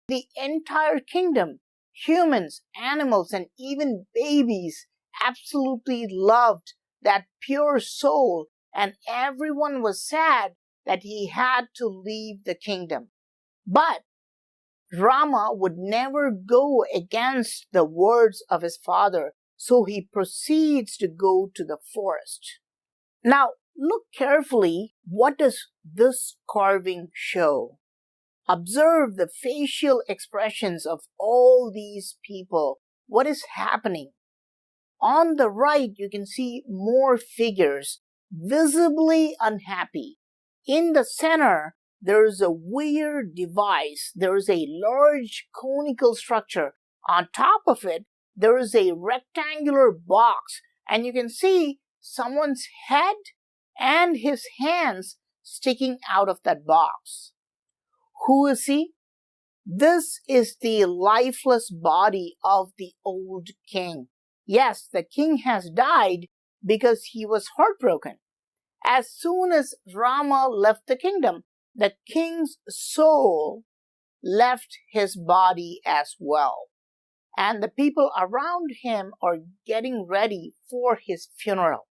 The entire kingdom, humans, animals, and even babies absolutely loved that pure soul, and everyone was sad that he had to leave the kingdom. But Rama would never go against the words of his father, so he proceeds to go to the forest. Now, look carefully. What does this carving show? Observe the facial expressions of all these people. What is happening? On the right, you can see more figures, visibly unhappy. In the center, there is a weird device. There is a large conical structure. On top of it, there is a rectangular box, and you can see someone's head and his hands sticking out of that box. Who is he? This is the lifeless body of the old king. Yes, the king has died because he was heartbroken. As soon as Rama left the kingdom, the king's soul left his body as well. And the people around him are getting ready for his funeral.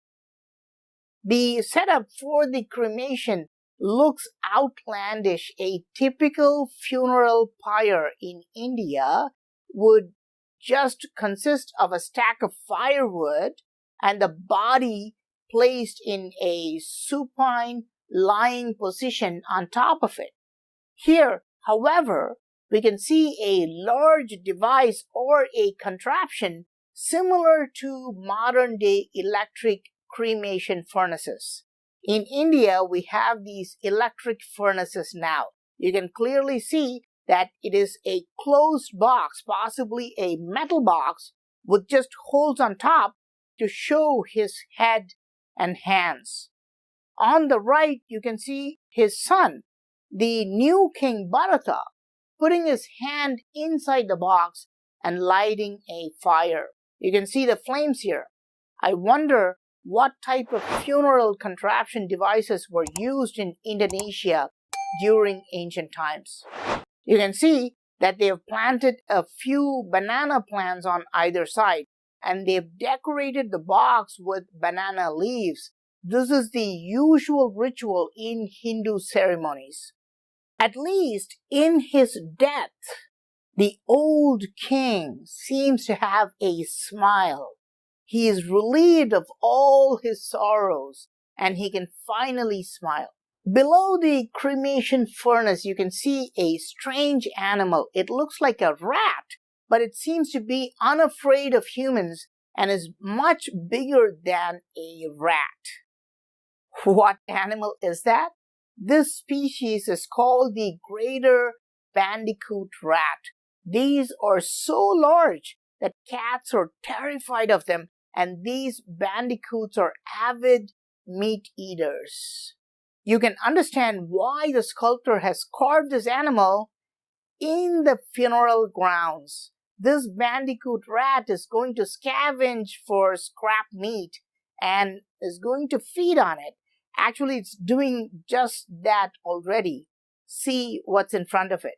The setup for the cremation looks outlandish. A typical funeral pyre in India would just consist of a stack of firewood and the body placed in a supine lying position on top of it. Here, however, we can see a large device or a contraption similar to modern-day electric cremation furnaces. In India, we have these electric furnaces now. You can clearly see that it is a closed box, possibly a metal box, with just holes on top to show his head and hands. On the right, you can see his son, the new king Bharata, putting his hand inside the box and lighting a fire. You can see the flames here. I wonder what type of funeral contraption devices were used in Indonesia during ancient times. You can see that they have planted a few banana plants on either side, and they've decorated the box with banana leaves. This is the usual ritual in Hindu ceremonies. At least in his death, the old king seems to have a smile. He is relieved of all his sorrows, and he can finally smile. Below the cremation furnace, you can see a strange animal. It looks like a rat, but it seems to be unafraid of humans and is much bigger than a rat. What animal is that? This species is called the greater bandicoot rat. These are so large that cats are terrified of them, and these bandicoots are avid meat eaters. You can understand why the sculptor has carved this animal in the funeral grounds. This bandicoot rat is going to scavenge for scrap meat and is going to feed on it. Actually, it's doing just that already. See what's in front of it.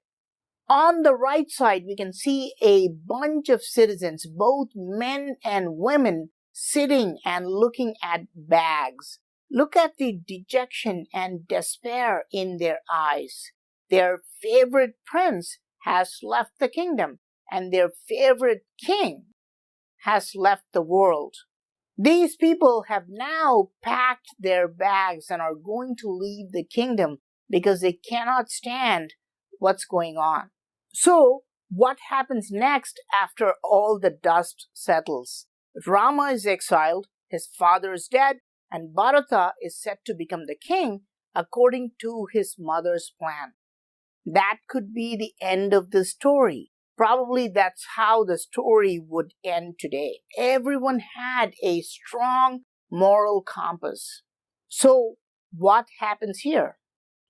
On the right side, we can see a bunch of citizens, both men and women, sitting and looking at bags. Look at the dejection and despair in their eyes. Their favorite prince has left the kingdom, and their favorite king has left the world. These people have now packed their bags and are going to leave the kingdom because they cannot stand what's going on. So, what happens next after all the dust settles? Rama is exiled, his father is dead, and Bharata is set to become the king according to his mother's plan. That could be the end of the story. Probably that's how the story would end today. Everyone had a strong moral compass. So, what happens here?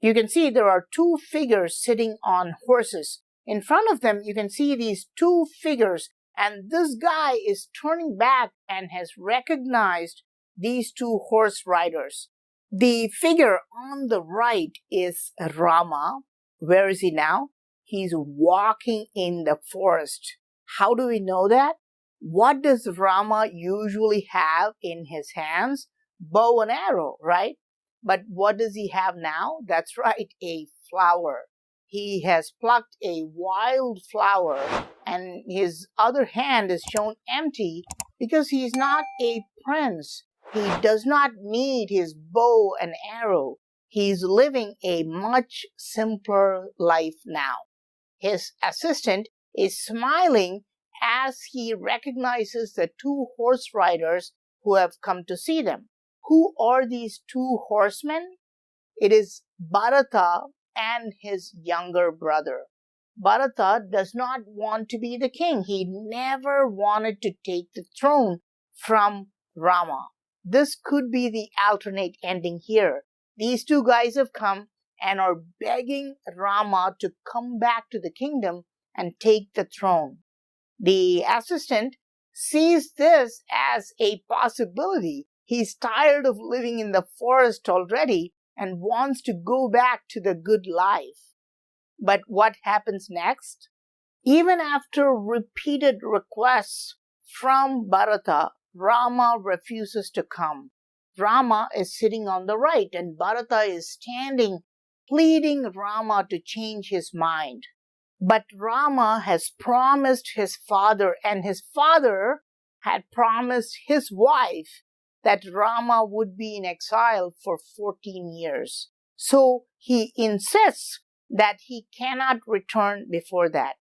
You can see there are two figures sitting on horses. In front of them, you can see these two figures, and this guy is turning back and has recognized these two horse riders. The figure on the right is Rama. Where is he now? He's walking in the forest. How do we know that? What does Rama usually have in his hands? Bow and arrow, right? But what does he have now? That's right, a flower. He has plucked a wild flower and his other hand is shown empty because he's not a prince. He does not need his bow and arrow. He's living a much simpler life now. His assistant is smiling as he recognizes the two horse riders who have come to see them. Who are these two horsemen? It is Bharata and his younger brother. Bharata does not want to be the king. He never wanted to take the throne from Rama. This could be the alternate ending here. These two guys have come and are begging Rama to come back to the kingdom and take the throne. The assistant sees this as a possibility. He's tired of living in the forest already and wants to go back to the good life. But what happens next? Even after repeated requests from Bharata, Rama refuses to come. Rama is sitting on the right and Bharata is standing, pleading Rama to change his mind. But Rama has promised his father, and his father had promised his wife that Rama would be in exile for 14 years. So he insists that he cannot return before that.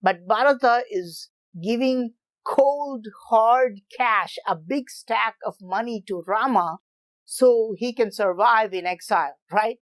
But Bharata is giving cold, hard cash, a big stack of money to Rama so he can survive in exile, right?